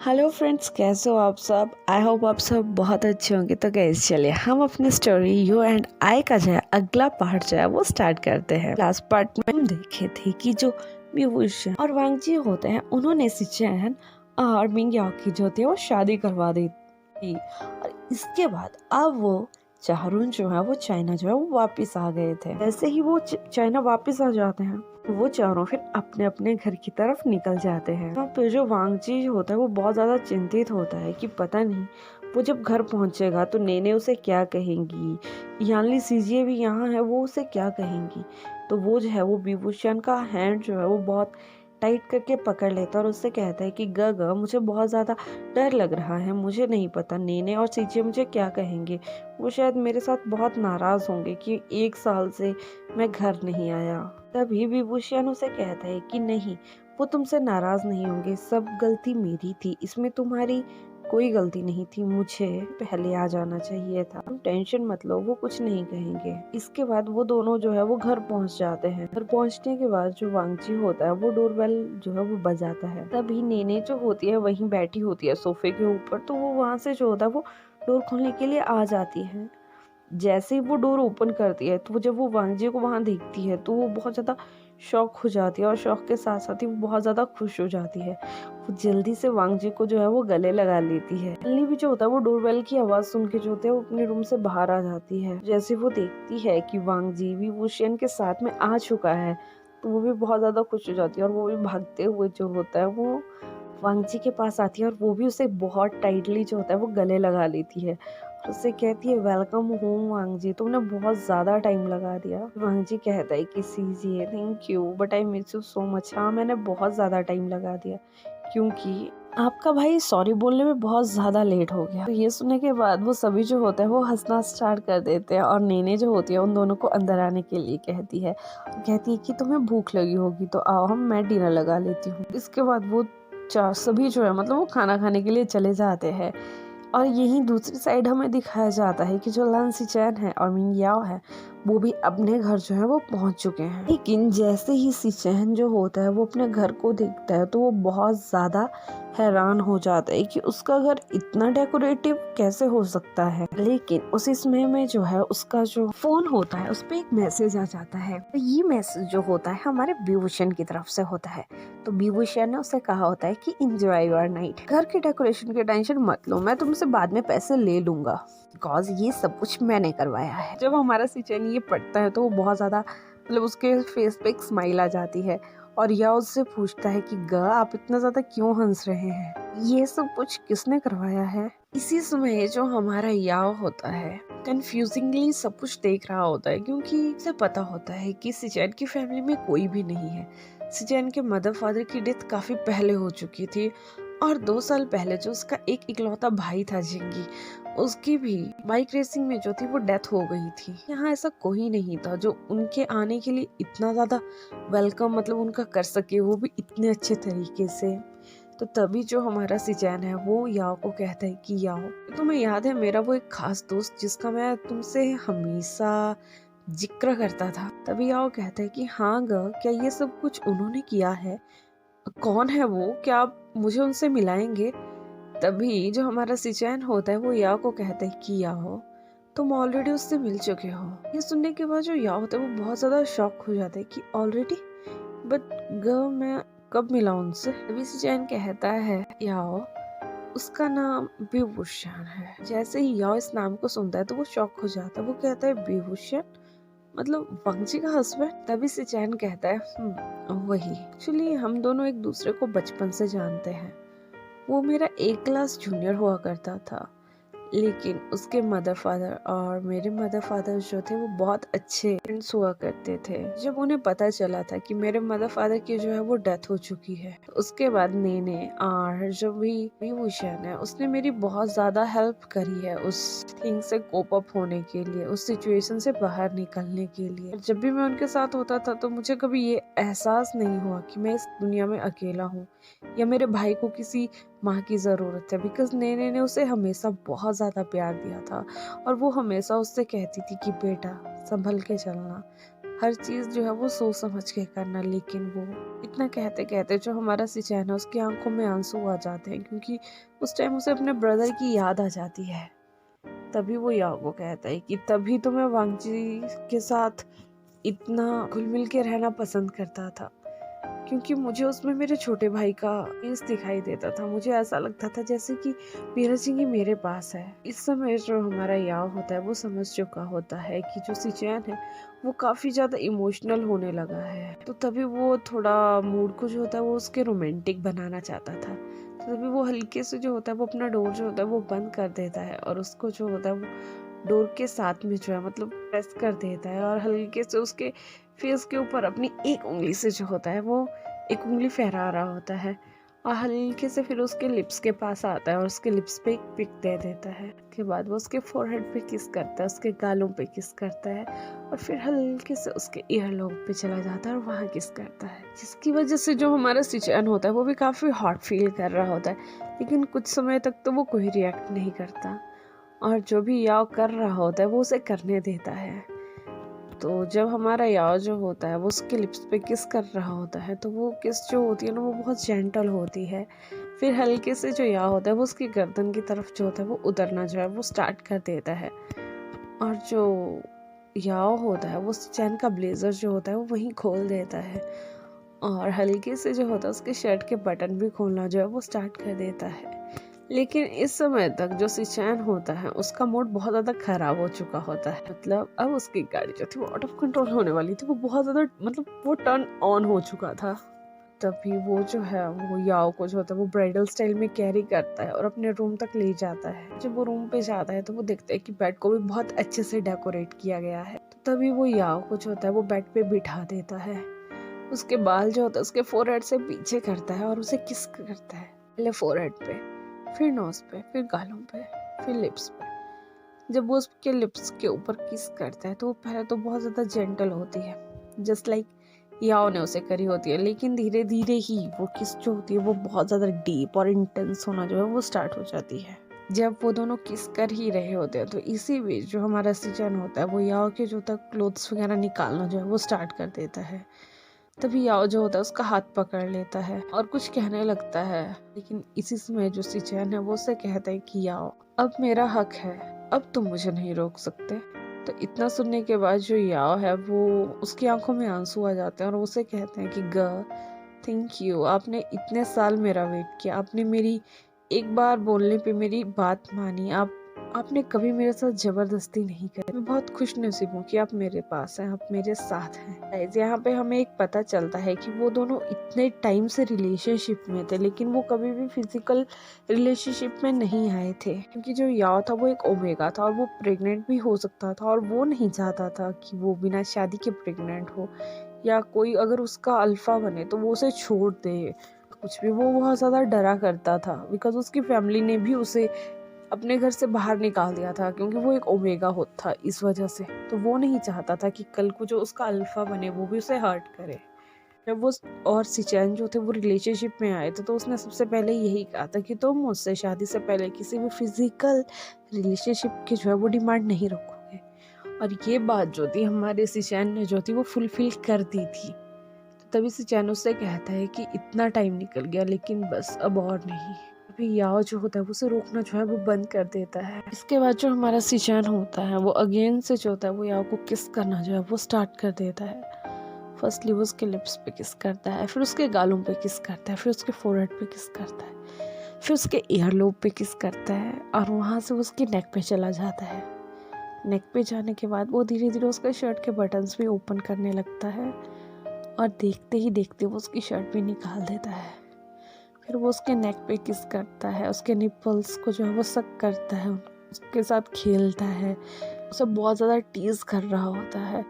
Hello friends, कैसे हो आप सब। आई होप आप सब बहुत अच्छे होंगे। तो गाइस चलिए हम अपनी स्टोरी यू एंड आई का जो है अगला पार्ट जो है वो स्टार्ट करते हैं। लास्ट पार्ट में हम देखे थे कि जो म्यूजिशियन और वांगजी होते हैं उन्होंने सिचेन और मिंग याओ की जो थी वो शादी करवा दी थी। और इसके बाद अब वो चारून जो है वो चाइना जो है वो वापिस आ गए थे। जैसे ही वो चाइना वापिस आ जाते हैं वो चारों फिर अपने अपने घर की तरफ निकल जाते हैं। तो फिर जो वांगजी होता है वो बहुत ज्यादा चिंतित होता है कि पता नहीं वो जब घर पहुंचेगा तो नेने उसे क्या कहेंगी, यानली सीजिए भी यहाँ है, वो उसे क्या कहेंगी। तो वो जो है वो विभूषण का हैंड जो है वो बहुत टाइट करके पकड़ लेता है और उससे कहता है कि ग मुझे बहुत ज़्यादा डर लग रहा है, मुझे नहीं पता नेने और सीजिए मुझे क्या कहेंगे। वो शायद मेरे साथ बहुत नाराज़ होंगे कि 1 साल से मैं घर नहीं आया। तभी विभूषण उसे कहता है कि नहीं, वो तुमसे नाराज नहीं होंगे, सब गलती मेरी थी, इसमें तुम्हारी कोई गलती नहीं थी, मुझे पहले आ जाना चाहिए था, तुम टेंशन मत लो, वो कुछ नहीं कहेंगे। इसके बाद वो दोनों जो है वो घर पहुंच जाते हैं। घर पहुंचने के बाद जो वांगजी होता है वो डोरबेल जो है वो बजाता है। तभी नेने जो होती है वहीं बैठी होती है सोफे के ऊपर, तो वो वहां से जो होता है वो डोर खोलने के लिए आ जाती है। जैसे ही वो डोर ओपन करती है तो जब वो वांगजी को वहां देखती है तो वो बहुत ज्यादा शॉक हो जाती है और शॉक के साथ साथ ही वो बहुत ज्यादा खुश हो जाती है। वो जल्दी से वांगजी को जो है वो गले लगा लेती है। अल्ली भी जो होता है वो डोरबेल की आवाज सुन के जो होता है वो अपने रूम से बाहर आ जाती है। जैसे वो देखती है कि वांगजी भी वुशियन के साथ में आ चुका है तो वो भी बहुत ज्यादा खुश हो जाती है और वो भी भागते हुए जो होता है वो वांगजी के पास आती है और वो भी उसे बहुत टाइटली जो होता है वो गले लगा लेती है। उससे कहती है वेलकम होम वांगजी, तुमने बहुत ज्यादा टाइम लगा दिया। वांगजी कहता है कि सीजिए thank you but I miss you so much. हाँ, मैंने बहुत ज्यादा टाइम लगा दिया क्योंकि आपका भाई सॉरी बोलने में बहुत ज्यादा लेट हो गया। तो ये सुनने के बाद वो सभी जो होता है वो हंसना स्टार्ट कर देते हैं और नेने जो होती है उन दोनों को अंदर आने के लिए कहती है कि तुम्हें भूख लगी होगी तो आओ मैं डिनर लगा लेती हूँ। इसके बाद वो सभी जो है मतलब वो खाना खाने के लिए चले जाते हैं। और यहीं दूसरी साइड हमें दिखाया जाता है कि जो लन सिचेन है और मिंग याओ है वो भी अपने घर जो है वो पहुंच चुके हैं। लेकिन जैसे ही सिचेन जो होता है वो अपने घर को देखता है तो वो बहुत ज्यादा हैरान हो जाता है कि उसका घर इतना डेकोरेटिव कैसे हो सकता है। लेकिन उसी समय में जो है उसका जो फोन होता है उस पे एक मैसेज आ जाता है। तो ये मैसेज जो होता है हमारे विभूषण की तरफ से होता है। तो विभूषण ने उसे कहा होता है कि एंजॉय योर नाइट, घर के डेकोरेशन की टेंशन मत लो, मैं तुमसे बाद में पैसे ले लूंगा बिकॉज ये सब कुछ मैंने करवाया है। जब हमारा सिचेन ये पढ़ता है तो वो बहुत ज्यादा मतलब उसके फेस पे एक स्माइल आ जाती है और या उससे पूछता है कि आप इतना ज्यादा क्यों हंस रहे हैं, ये सब कुछ किसने करवाया है। इसी समय जो हमारा याओ होता है कंफ्यूजिंगली सब कुछ देख रहा होता है क्योंकि उसे पता होता है कि सिचेन की फैमिली में कोई भी नहीं है। सिचेन के मदर फादर की डेथ काफी पहले हो चुकी थी और 2 साल पहले जो उसका एक इकलौता भाई था जिंगी, उसकी भी बाइक रेसिंग में जो थी वो डेथ हो गई थी। यहाँ ऐसा कोई नहीं था जो उनके आने के लिए इतना ज्यादा वेलकम मतलब उनका कर सके, वो भी इतने अच्छे तरीके से। तो तभी जो हमारा सिचेन है वो याओ को कहता है कि याओ, तुम्हें याद है मेरा वो एक खास दोस्त जिसका मैं तुमसे हमेशा जिक्र करता था। तभी याओ कहता है कि हाँ क्या ये सब कुछ उन्होंने किया है, कौन है वो, क्या आप मुझे उनसे मिलाएंगे। तभी जो हमारा सिचेन होता है वो याओ को कहता है कि याओ, तुम ऑलरेडी उससे मिल चुके हो। ये सुनने के बाद जो याओ होता है वो बहुत ज्यादा शॉक हो जाता है कि ऑलरेडी, बट मैं कब मिला उनसे। तभी सिचेन कहता है याओ, उसका नाम विभूषण है। जैसे ही याओ इस नाम को सुनता है तो वो शॉक हो जाता है। वो कहता है विभूषण मतलब वांगजी का हस्बैंड। तभी सिचेन कहता है वही। एक्चुअली हम दोनों एक दूसरे को बचपन से जानते हैं। वो मेरा 1 क्लास जूनियर हुआ करता था, लेकिन उसके मदर फादर और मेरे मदर फादर जो थे वो बहुत अच्छे फ्रेंड्स हुआ करते थे। जब उन्हें पता चला था कि मेरे मदर फादर की जो है वो डेथ हो चुकी है तो उसके बाद नेने और जो भी विभूषण है उसने मेरी बहुत ज्यादा हेल्प करी है उस थिंग से कोप अप होने के लिए, उस सिचुएशन से बाहर निकलने के लिए। जब भी मैं उनके साथ होता था तो मुझे कभी ये एहसास नहीं हुआ कि मैं इस दुनिया में अकेला हूँ या मेरे भाई को किसी माँ की ज़रूरत है। बिकॉज नेने ने उसे हमेशा बहुत ज़्यादा प्यार दिया था और वो हमेशा उससे कहती थी कि बेटा संभल के चलना, हर चीज़ जो है वो सोच समझ के करना। लेकिन वो इतना कहते कहते जो हमारा सिचैन है उसकी आंखों में आंसू आ जाते हैं, क्योंकि उस टाइम उसे अपने ब्रदर की याद आ जाती है। तभी वो याओ को कहता है कि तभी तो मैं वांगजी के साथ इतना घुल मिल के रहना पसंद करता था, क्योंकि मुझे उसमें मेरे छोटे भाई का फेस दिखाई देता था। मुझे ऐसा लगता था जैसे कि मेरा जिंगी मेरे पास है। इस समय जो हमारा याओ होता है वो समझ चुका होता है कि जो सिचैन है वो काफ़ी ज़्यादा इमोशनल होने लगा है। तो तभी वो थोड़ा मूड को जो होता है वो उसके रोमांटिक बनाना चाहता था। तो तभी वो हल्के से जो होता है वो अपना डोर जो होता है वो बंद कर देता है और उसको जो होता है वो डोर के साथ में जो है मतलब प्रेस कर देता है और हल्के से उसके फेस के ऊपर अपनी एक उंगली से जो होता है वो एक उंगली फहरा रहा होता है और हल्के से फिर उसके लिप्स के पास आता है और उसके लिप्स पे एक पिक दे देता है। उसके बाद वो उसके फोरहेड पे किस करता है, उसके गालों पे किस करता है और फिर हल्के से उसके ईयरलोब पे चला जाता है और वहाँ किस करता है, जिसकी वजह से जो हमारा सिचैन होता है वो भी काफ़ी हॉट फील कर रहा होता है। लेकिन कुछ समय तक तो वो कोई रिएक्ट नहीं करता और जो भी याओ कर रहा होता है वो उसे करने देता है। तो जब हमारा याओ जो होता है वो उसके लिप्स पे किस कर रहा होता है तो वो किस जो होती है ना वो बहुत जेंटल होती है। फिर हल्के से जो याओ होता है वो उसकी गर्दन की तरफ जो होता है वो उतरना जो है वो स्टार्ट कर देता है और जो याओ होता है वो सिचैन का ब्लेजर जो होता है वो वहीं खोल देता है और हल्के से जो होता है उसके शर्ट के बटन भी खोलना जो है वो स्टार्ट कर देता है। लेकिन इस समय तक जो सिचैन होता है उसका मूड बहुत ज़्यादा खराब हो चुका होता है। मतलब अब उसकी गाड़ी जो थी वो आउट ऑफ कंट्रोल होने वाली थी। वो बहुत ज़्यादा मतलब वो टर्न ऑन हो चुका था। तभी वो जो है वो याओ को जो होता है वो ब्राइडल स्टाइल में कैरी करता है और अपने रूम तक ले जाता है। जब वो रूम पे जाता है तो वो देखता है कि बेड को भी बहुत अच्छे से डेकोरेट किया गया है। तो तभी वो याओ को जो होता है वो बेड पे बिठा देता है। उसके बाल जो होता है उसके फोरहेड से पीछे करता है और उसे किस करता है, पहले फोरहेड पे, फिर नोज पे, फिर गालों पे, फिर लिप्स पे। जब वो उसके लिप्स के ऊपर किस करता है तो वो पहले तो बहुत ज़्यादा जेंटल होती है, जस्ट लाइक याओ ने उसे करी होती है। लेकिन धीरे धीरे ही वो किस जो होती है वो बहुत ज़्यादा डीप और इंटेंस होना जो है वो स्टार्ट हो जाती है। जब वो दोनों किस कर ही रहे होते हैं तो इसी बीच जो हमारा सिचैन होता है वो याओ के जो तक क्लोथ्स वगैरह निकालना जो है वो स्टार्ट कर देता है। तभी याओ जो होता है उसका हाथ पकड़ लेता है और कुछ कहने लगता है। लेकिन इसी समय जो सिचैन है वो उसे कहता है कि याओ अब मेरा हक है, अब तुम मुझे नहीं रोक सकते। तो इतना सुनने के बाद जो याओ है वो उसकी आंखों में आंसू आ जाते हैं और उसे कहते हैं कि गर्ल थैंक यू, आपने इतने साल मेरा वेट किया, आपने मेरी एक बार बोलने पे मेरी बात मानी, आपने कभी मेरे साथ जबरदस्ती नहीं करी। मैं बहुत खुश नसीब हूँ कि आप मेरे पास हैं, आप मेरे साथ हैं। Guys, यहाँ पे हमें एक पता चलता है कि वो दोनों इतने टाइम से रिलेशनशिप में थे लेकिन वो कभी भी फिजिकल रिलेशनशिप में नहीं आए थे, क्योंकि जो याओ था वो एक ओमेगा था और वो प्रेग्नेंट भी हो सकता था और वो नहीं चाहता था कि वो बिना शादी के प्रेग्नेंट हो या कोई अगर उसका अल्फा बने तो वो उसे छोड़ दे। कुछ भी वो बहुत ज़्यादा डरा करता था बिकॉज उसकी फैमिली ने भी उसे अपने घर से बाहर निकाल दिया था क्योंकि वो एक ओमेगा होता था। इस वजह से तो वो नहीं चाहता था कि कल को जो उसका अल्फा बने वो भी उसे हर्ट करे। जब वो और सिचैन जो थे वो रिलेशनशिप में आए थे तो उसने सबसे पहले यही कहा था कि तुम मुझसे शादी से पहले किसी भी फिजिकल रिलेशनशिप की जो है वो डिमांड नहीं रखोगे। और ये बात जो थी हमारे सिचैन ने जो थी वो फुलफिल कर दी थी। तो तभी सिचैन उससे कहता है कि इतना टाइम निकल गया लेकिन बस अब और नहीं। अभी याओ जो होता है वो उसे रोकना जो है वो बंद कर देता है। इसके बाद जो हमारा सिचैन होता है वो अगेन से जो होता है वो याओ को किस करना जो है वो स्टार्ट कर देता है। फर्स्टली वो उसके लिप्स पे किस करता है, फिर उसके गालों पे किस करता है, फिर उसके फोरहेड पे किस करता है, फिर उसके ईयरलोब पे किस करता है और वहाँ से वो उसकी नेक पे चला जाता है। नेक पे जाने के बाद वो धीरे धीरे उसके शर्ट के बटन्स भी ओपन करने लगता है और देखते ही देखते वो उसकी शर्ट भी निकाल देता है। फिर वो उसके नेक पे किस करता है, उसके निपल्स को जो है वो सक करता है, उसके साथ खेलता है, उसे बहुत ज़्यादा टीज कर रहा होता है।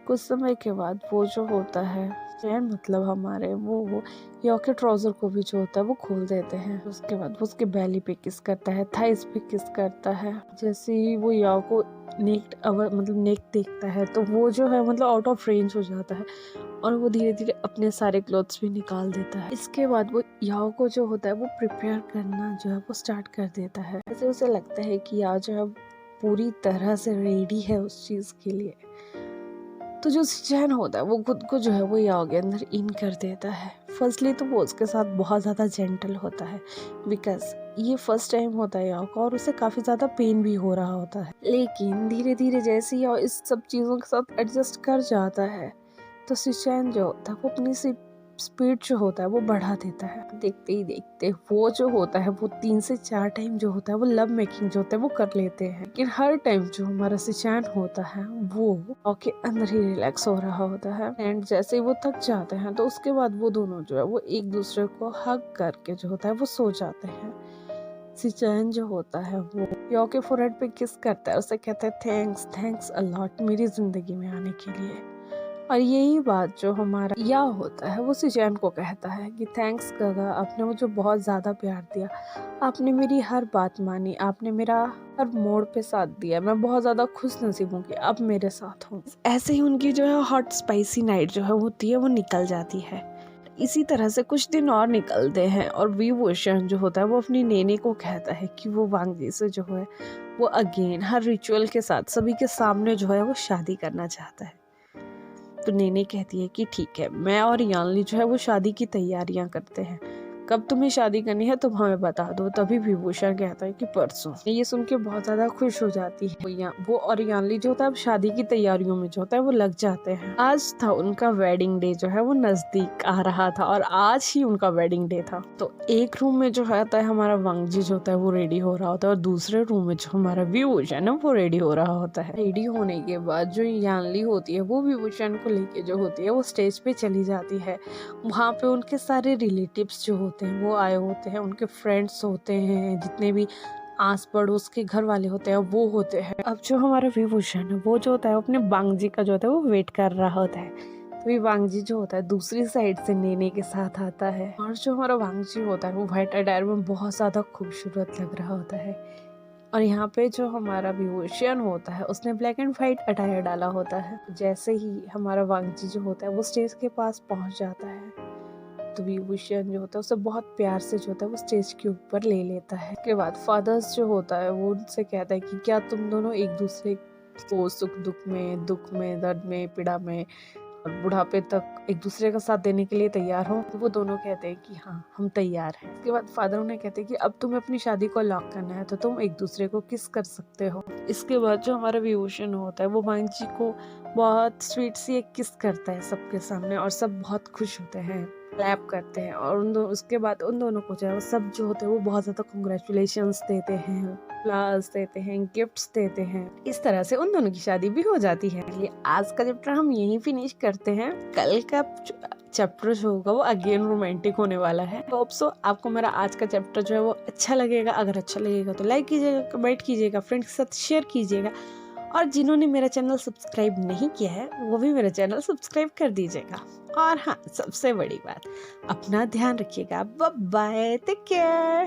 कुछ समय के बाद वो जो होता है चैन मतलब हमारे वो याओ के ट्राउज़र को भी जो होता है वो खोल देते हैं। उसके बाद वो उसके बैली पे किस करता है, थाइस पे किस करता है। जैसे ही वो याओ को नेक देखता है तो वो जो है मतलब आउट ऑफ रेंज हो जाता है और वो धीरे धीरे अपने सारे क्लोथ्स भी निकाल देता है। इसके बाद वो याओ को जो होता है वो प्रिपेयर करना जो है वो स्टार्ट कर देता है। जैसे उसे लगता है कि याओ जो है पूरी तरह से रेडी है उस चीज़ के लिए। तो जो शिनचैन होता है वो खुद को जो है वो याओ के अंदर इन कर देता है। फर्स्टली तो वो उसके साथ बहुत ज़्यादा जेंटल होता है, बिकॉज ये फर्स्ट टाइम होता है याओ का और उसे काफ़ी ज़्यादा पेन भी हो रहा होता है। लेकिन धीरे धीरे जैसे याओ इस सब चीज़ों के साथ एडजस्ट कर जाता है, तो शिनचैन जो होता है वो अपनी स्पीड जो होता है वो बढ़ा देता है। देखते ही देखते वो जो होता है वो 3 से 4 टाइम जो होता है वो लव मेकिंग जो होता है वो कर लेते हैं। लेकिन हर टाइम जो हमारा शिनचैन होता है वो के अंदर ही रिलैक्स हो रहा होता है। एंड जैसे ही वो थक जाते हैं तो उसके बाद वो दोनों जो है वो एक दूसरे को हग करके जो होता है वो सो जाते हैं। शिनचैन जो होता है वो याओ के फोरहेड पे किस करता है, उसे कहता है थैंक्स अ लॉट मेरी जिंदगी में आने के लिए। और यही बात जो हमारा या होता है वो शिनचैन को कहता है कि थैंक्स कागा, आपने मुझे बहुत ज़्यादा प्यार दिया, आपने मेरी हर बात मानी, आपने मेरा हर मोड़ पे साथ दिया, मैं बहुत ज़्यादा खुश नसीब हूँ कि आप मेरे साथ हूँ। ऐसे ही उनकी जो है हॉट स्पाइसी नाइट जो है होती है वो निकल जाती है। इसी तरह से कुछ दिन और निकलते हैं और वी वुशन जो होता है वो अपनी नेने को कहता है कि वो वांग जी से जो है वो अगेन हर रिचुअल के साथ सभी के सामने जो है वो शादी करना चाहता है। तो नेने कहती है कि ठीक है, मैं और यानली जो है वो शादी की तैयारियां करते हैं, कब तुम्हें शादी करनी है तुम हमें बता दो। तभी विभूषण कहता है कि परसों। ये सुन के बहुत ज्यादा खुश हो जाती है वो और यानली जो होता है अब शादी की तैयारियों में जो होता है वो लग जाते हैं। आज था उनका वेडिंग डे जो है वो नजदीक आ रहा था और आज ही उनका वेडिंग डे था। तो एक रूम में जो होता है हमारा वांगजी जो होता है वो रेडी हो रहा होता है और दूसरे रूम में जो हमारा विभूषण है वो रेडी हो रहा होता है। रेडी होने के बाद जो यानली होती है वो विभूषण को लेके जो होती है वो स्टेज पे चली जाती है। वहाँ पे उनके सारे रिलेटिव्स जो होते हैं वो आए होते हैं, उनके फ्रेंड्स होते हैं, जितने भी आस पड़ोस के घर वाले होते हैं वो होते हैं। अब जो हमारा विभूषण है वो जो होता है अपने वांगजी का जो होता है वो वेट कर रहा होता है। तो वांगजी जो होता है दूसरी साइड से नेने के साथ आता है और जो हमारा वांगजी होता है वो व्हाइट अटायर में बहुत ज्यादा खूबसूरत लग रहा होता है। और यहाँ पे जो हमारा विभूषण होता है उसने ब्लैक एंड व्हाइट अटायर डाला होता है। जैसे ही हमारा वांगजी जो होता है वो स्टेज के पास पहुंच जाता है तो विभूषण जो होता है उसे बहुत प्यार से जो होता है वो स्टेज के ऊपर ले लेता है। उसके बाद फादर्स जो होता है वो उनसे कहता है कि क्या तुम दोनों एक दूसरे को सुख दुख में दर्द में पीड़ा में और बुढ़ापे तक एक दूसरे का साथ देने के लिए तैयार हो। तो वो दोनों कहते हैं कि हाँ हम तैयार हैं। इसके बाद फादर उन्हें कहते हैं कि अब तुम्हें अपनी शादी को लॉक करना है तो तुम एक दूसरे को किस कर सकते हो। इसके बाद जो हमारा विभूषण होता है वो वांगजी को बहुत स्वीट सी एक किस करता है सबके सामने और सब बहुत खुश होते हैं, क्लैप करते हैं और उसके बाद उन दोनों को जो है वो सब जो होते हैं वो बहुत ज्यादा कांग्रेचुलेशंस देते हैं, फ्लावर्स देते हैं, गिफ्ट्स देते हैं। इस तरह से उन दोनों की शादी भी हो जाती है। ये आज का चैप्टर हम यहीं फिनिश करते हैं। कल का चैप्टर जो होगा वो अगेन रोमांटिक होने वाला है। होप सो आपको मेरा आज का चैप्टर जो है वो अच्छा लगेगा। अगर अच्छा लगेगा तो लाइक कीजिएगा, कमेंट कीजिएगा, फ्रेंड्स के साथ शेयर कीजिएगा और जिन्होंने मेरा चैनल सब्सक्राइब नहीं किया है वो भी मेरा चैनल सब्सक्राइब कर दीजिएगा। और हाँ, सबसे बड़ी बात, अपना ध्यान रखिएगा। Bye bye, take care.